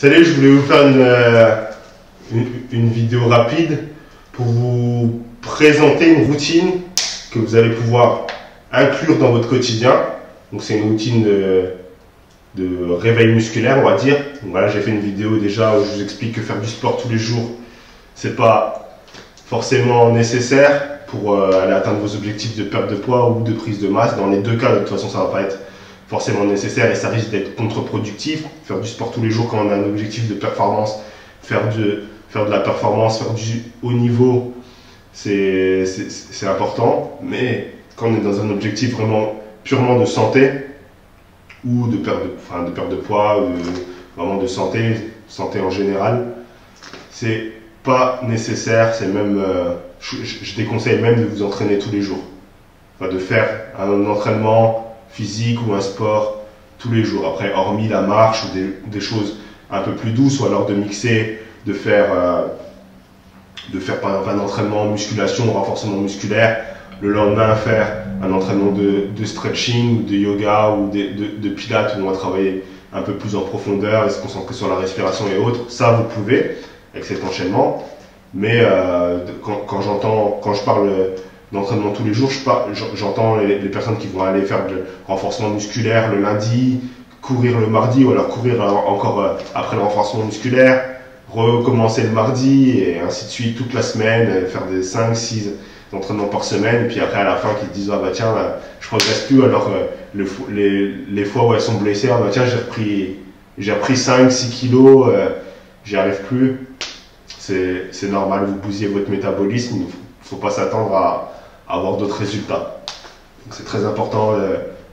Salut, je voulais vous faire une vidéo rapide pour vous présenter une routine que vous allez pouvoir inclure dans votre quotidien. Donc c'est une routine de réveil musculaire, on va dire. Donc voilà, j'ai fait une vidéo déjà où je vous explique que faire du sport tous les jours, c'est pas forcément nécessaire pour aller atteindre vos objectifs de perte de poids ou de prise de masse. Dans les deux cas, de toute façon, ça va pas être forcément nécessaire et ça risque d'être contre-productif. Faire du sport tous les jours quand on a un objectif de performance, faire de la performance, faire du haut niveau, c'est important. Mais quand on est dans un objectif vraiment purement de santé ou de perte de poids, ou vraiment de santé en général, c'est pas nécessaire. C'est même, je déconseille même de vous entraîner tous les jours, enfin, de faire un entraînement physique ou un sport tous les jours. Après, hormis la marche ou des choses un peu plus douces, ou alors de mixer, de faire par exemple un entraînement musculation, renforcement musculaire, le lendemain faire un entraînement de stretching, ou de yoga ou de pilates où on va travailler un peu plus en profondeur et se concentrer sur la respiration et autres. Ça, vous pouvez avec cet enchaînement. Mais quand je parle d'entraînement tous les jours, j'entends les personnes qui vont aller faire du renforcement musculaire le lundi, courir le mardi, ou alors courir encore après le renforcement musculaire, recommencer le mardi, et ainsi de suite toute la semaine, faire des 5-6 entraînements par semaine, et puis après à la fin qu'ils disent « Ah bah tiens, je progresse plus », alors les fois où elles sont blessées « Ah bah tiens, j'ai repris 5-6 kilos, j'y arrive plus », c'est normal, vous bousillez votre métabolisme, il ne faut pas s'attendre à avoir d'autres résultats. C'est très important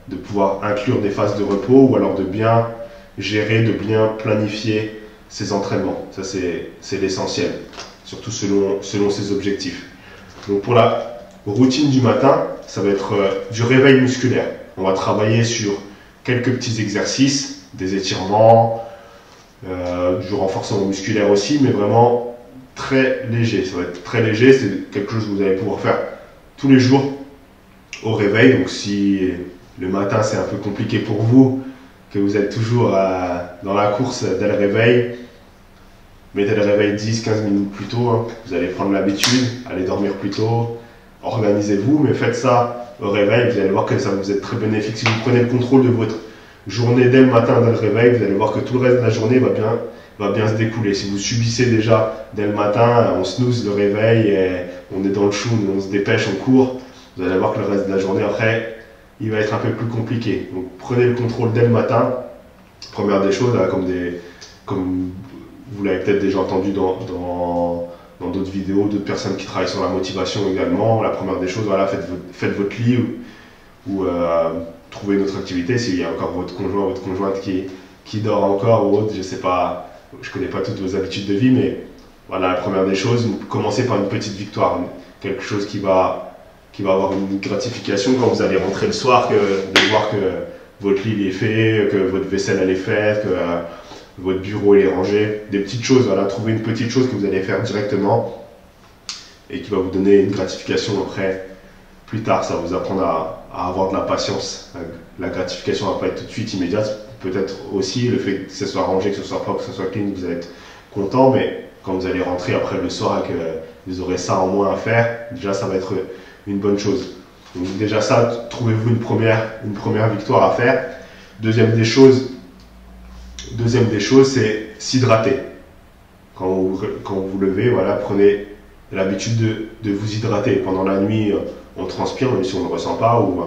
de pouvoir inclure des phases de repos, ou alors de bien gérer, de bien planifier ses entraînements. Ça, c'est l'essentiel, surtout selon ses objectifs. Donc pour la routine du matin, ça va être du réveil musculaire. On va travailler sur quelques petits exercices, des étirements, du renforcement musculaire aussi, mais vraiment très léger. Ça va être très léger, c'est quelque chose que vous allez pouvoir faire tous les jours au réveil. Donc si le matin c'est un peu compliqué pour vous, que vous êtes toujours dans la course dès le réveil, mettez le réveil 10-15 minutes plus tôt, hein. Vous allez prendre l'habitude, allez dormir plus tôt, organisez-vous, mais faites ça au réveil, vous allez voir que ça vous est très bénéfique. Si vous prenez le contrôle de votre journée dès le matin, dès le réveil, vous allez voir que tout le reste de la journée va bien se découler. Si vous subissez déjà dès le matin, on snooze le réveil, et on est dans le chou, on se dépêche, on court, vous allez voir que le reste de la journée après, il va être un peu plus compliqué. Donc prenez le contrôle dès le matin. Première des choses, là, comme vous l'avez peut-être déjà entendu dans d'autres vidéos, d'autres personnes qui travaillent sur la motivation également. La première des choses, voilà, faites votre lit ou trouvez une autre activité. S'il y a encore votre conjoint, votre conjointe qui dort encore ou autre, je sais pas, je connais pas toutes vos habitudes de vie, mais voilà, la première des choses, commencez par une petite victoire, quelque chose qui va avoir une gratification quand vous allez rentrer le soir, de voir que votre lit est fait, que votre vaisselle elle est faite, que votre bureau est rangé, des petites choses. Voilà, trouvez une petite chose que vous allez faire directement et qui va vous donner une gratification après, plus tard. Ça va vous apprendre à avoir de la patience. La gratification ne va pas être tout de suite immédiate. Peut-être aussi le fait que ce soit rangé, que ce soit propre, que ce soit clean, vous allez être content, mais quand vous allez rentrer après le soir et que vous aurez ça en moins à faire, déjà ça va être une bonne chose. Donc déjà ça, trouvez-vous une première victoire à faire. Deuxième des choses, c'est s'hydrater. Quand vous levez, voilà, prenez l'habitude de vous hydrater. Pendant la nuit, on transpire, même si on ne le ressent pas, ou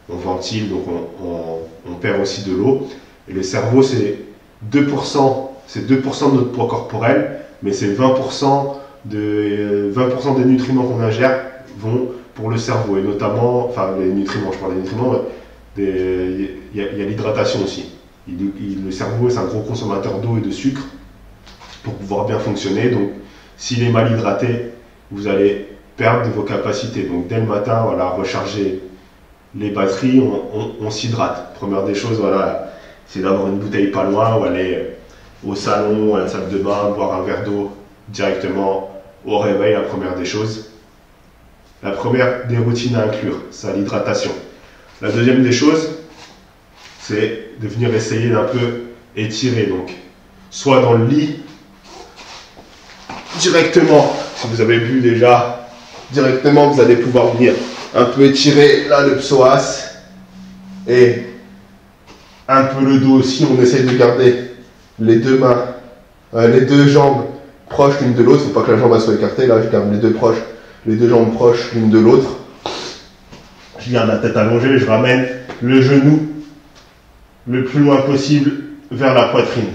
on ventile, donc on perd aussi de l'eau. Et le cerveau, c'est 2% de notre poids corporel, mais c'est 20% des nutriments qu'on ingère vont pour le cerveau, et notamment, enfin les nutriments, je parle des nutriments, il y a l'hydratation aussi. Le cerveau, c'est un gros consommateur d'eau et de sucre pour pouvoir bien fonctionner. Donc, s'il est mal hydraté, vous allez perdre de vos capacités. Donc, dès le matin, voilà, recharger les batteries, on s'hydrate. Première des choses, voilà, c'est d'avoir une bouteille pas loin, ou aller au salon, à la salle de bain, boire un verre d'eau directement au réveil, la première des choses. La première des routines à inclure, c'est l'hydratation. La deuxième des choses, c'est de venir essayer d'un peu étirer. Donc, soit dans le lit, directement, si vous avez vu déjà, directement vous allez pouvoir venir un peu étirer là le psoas et un peu le dos aussi. On essaye de garder les deux mains, les deux jambes proches l'une de l'autre. Il ne faut pas que la jambe soit écartée. Là, je garde les deux jambes proches l'une de l'autre. Je garde la tête allongée, je ramène le genou le plus loin possible vers la poitrine.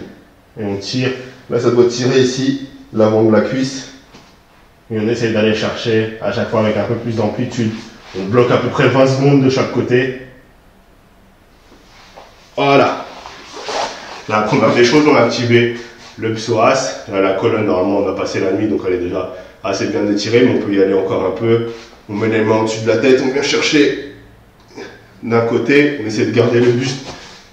Et on tire. Là, ça doit tirer ici, l'avant de la cuisse. Et on essaye d'aller chercher à chaque fois avec un peu plus d'amplitude. On bloque à peu près 20 secondes de chaque côté. Voilà. La première des choses, on a activé le psoas. La colonne, normalement, on a passé la nuit, donc elle est déjà assez bien étirée, mais on peut y aller encore un peu. On met les mains au-dessus de la tête, on vient chercher d'un côté, on essaie de garder le buste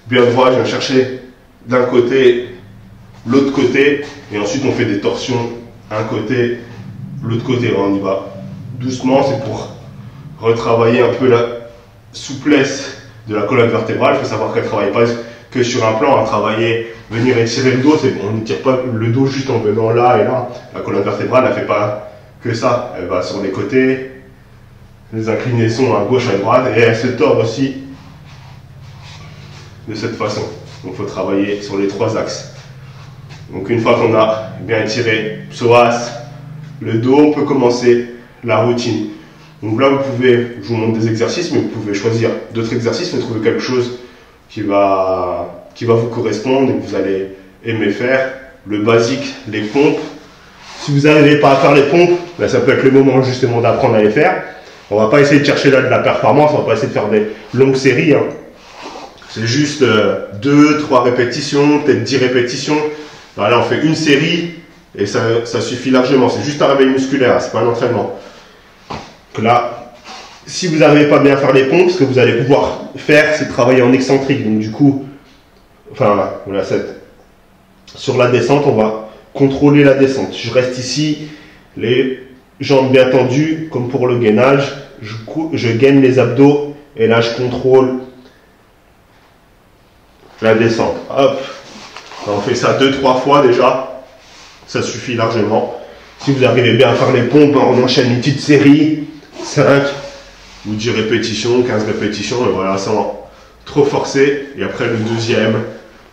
bien droit, je viens chercher d'un côté, l'autre côté, et ensuite on fait des torsions, un côté, l'autre côté. On y va doucement, c'est pour retravailler un peu la souplesse de la colonne vertébrale. Il faut savoir qu'elle ne travaille pas que sur un plan, à travailler, venir étirer le dos. On ne tire pas le dos juste en venant là et là. La colonne vertébrale, elle ne fait pas que ça. Elle va sur les côtés, les inclinaisons à gauche, à droite, et elle se tord aussi de cette façon. Donc il faut travailler sur les trois axes. Donc une fois qu'on a bien étiré psoas, le dos, on peut commencer la routine. Donc là, je vous montre des exercices, mais vous pouvez choisir d'autres exercices, mais trouver quelque chose qui va vous correspondre et que vous allez aimer faire. Le basique, les pompes. Si vous n'arrivez pas à faire les pompes, là, ça peut être le moment justement d'apprendre à les faire. On ne va pas essayer de chercher là de la performance, on ne va pas essayer de faire des longues séries. Hein. C'est juste 2, 3 répétitions, peut-être 10 répétitions. Alors là, on fait une série et ça suffit largement. C'est juste un réveil musculaire, c'est pas un entraînement. Donc là, si vous n'arrivez pas bien à faire les pompes, ce que vous allez pouvoir faire, c'est travailler en excentrique. Donc du coup, voilà, sur la descente, on va contrôler la descente. Je reste ici, les jambes bien tendues, comme pour le gainage. Je gaine les abdos et là, je contrôle la descente. Hop, on fait ça 2-3 fois déjà, ça suffit largement. Si vous arrivez bien à faire les pompes, on enchaîne une petite série, 5 ou 10 répétitions, 15 répétitions, et voilà, sans trop forcer. Et après le deuxième,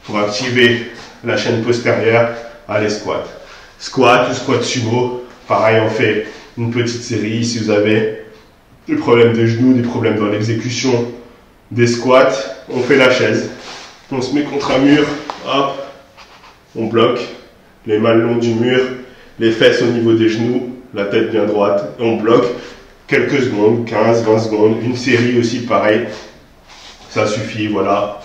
pour activer la chaîne postérieure, allez squat. Squat ou squat sumo, pareil, on fait une petite série. Si vous avez des problèmes de genoux, des problèmes dans l'exécution des squats, on fait la chaise. On se met contre un mur, hop, on bloque, les mains le long du mur, les fesses au niveau des genoux, la tête bien droite, et on bloque quelques secondes, 15-20 secondes, une série aussi pareil, ça suffit, voilà.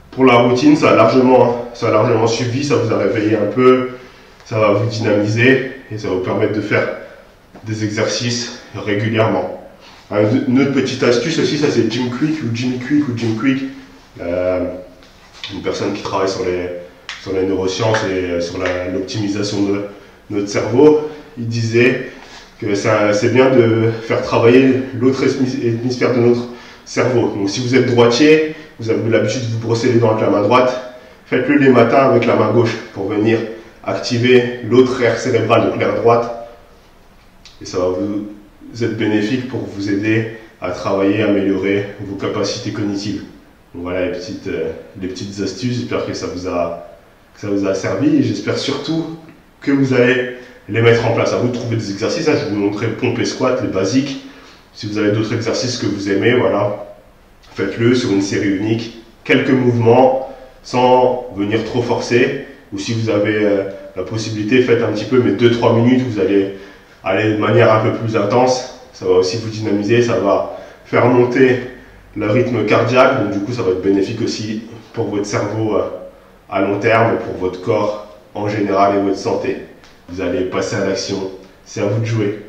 Pour la routine, ça a largement suffi, ça vous a réveillé un peu, ça va vous dynamiser et ça va vous permettre de faire des exercices régulièrement. Une autre petite astuce aussi, ça c'est Jim Kwik ou Jimmy Kwik ou Jim Kwik. Une personne qui travaille sur les neurosciences et sur l'optimisation de notre cerveau, il disait que c'est bien de faire travailler l'autre hémisphère de notre cerveau. Donc si vous êtes droitier, vous avez l'habitude de vous brosser les dents avec la main droite, faites-le les matins avec la main gauche pour venir activer l'autre aire cérébrale, donc l'aire droite. Et ça va vous être bénéfique pour vous aider à travailler, à améliorer vos capacités cognitives. Donc voilà les petites astuces, j'espère que ça vous a servi et j'espère surtout que vous allez les mettre en place. À vous de trouver des exercices, je vous montrerai pompe et squat, les basiques. Si vous avez d'autres exercices que vous aimez, voilà, faites-le sur une série unique, quelques mouvements sans venir trop forcer. Ou si vous avez la possibilité, faites un petit peu, mais 2-3 minutes, vous allez aller de manière un peu plus intense. Ça va aussi vous dynamiser, ça va faire monter le rythme cardiaque, donc du coup ça va être bénéfique aussi pour votre cerveau à long terme et pour votre corps en général et votre santé. Vous allez passer à l'action, c'est à vous de jouer.